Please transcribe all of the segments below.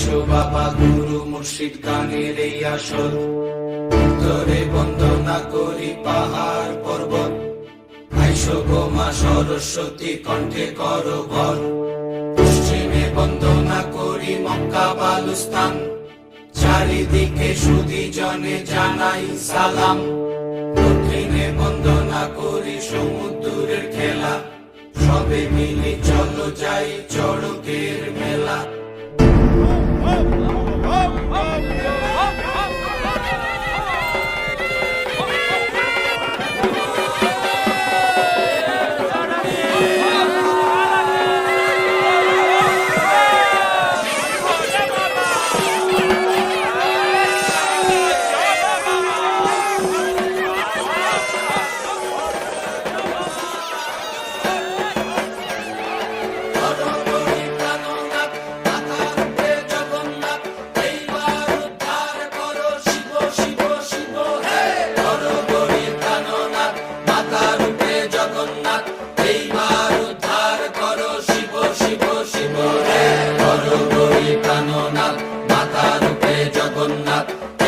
আইসো বাবা গুরু মুর্শিদ গানের এই আসর, উত্তরে বন্দনা করি পাহাড় পর্বত। আইসো গো মা সরস্বতী কণ্ঠে করো ভর, পশ্চিমে বন্দনা করি মক্কা বালুস্তান। চারিদিকে সুধী জনে জানাই সালাম, দক্ষিণে বন্দনা করি সমুদ্রের খেলা। সবে মিলি চলো যাই চড়কের মেলা।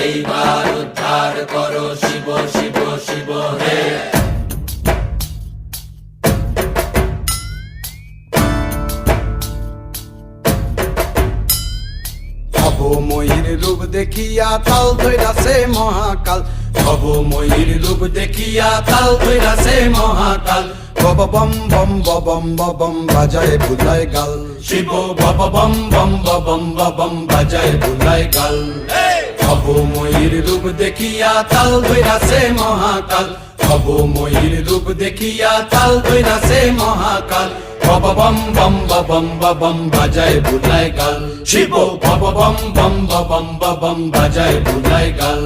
এইবার উদ্ধার করো শিব শিব শিব হে। ভবময়ীর রূপ দেখিয়া তাল ধৈরাছে মহাকাল, ভবময়ীর রূপ দেখিয়া তাল ধৈরাছে মহাকাল। বব বম বম বম বম বাজায় বুলায় গাল, শিব বব বম বম বম বম বাজায় বুলায় গাল। ভবময়ীর রূপ দেখিয়া তাল ধৈরাছে মহাকাল, ভবময়ীর রূপ দেখিয়া তাল ধৈরাছে মহাকাল। বব বম বম বম বাজায় বুলায় গাল, শিব বব বম বম বম বাজায় বুলায় গাল।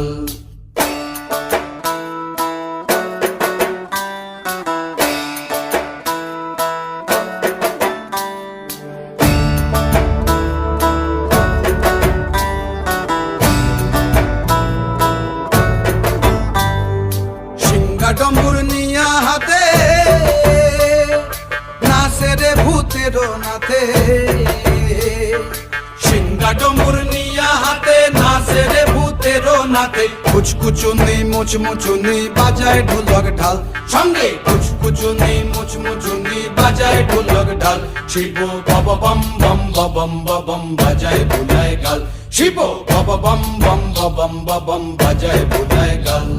ডম্বুর নিয়া হাতে নাচে রে ভূতের নাথে, সিংহা ডম্বুর নিয়া হাতে নাচে রে ভূতের নাথে। কুচকুচুনি মুচমুচুনি বাজায় ঢোলক ঢাল, সঙ্গে কুচকুচুনি মুচমুচুনি বাজায় ঢোলক ঢাল। শিব বব বম বম বম বাজায় বুলায় গাল, শিব বব বম বম বাজায় বুলায় গাল।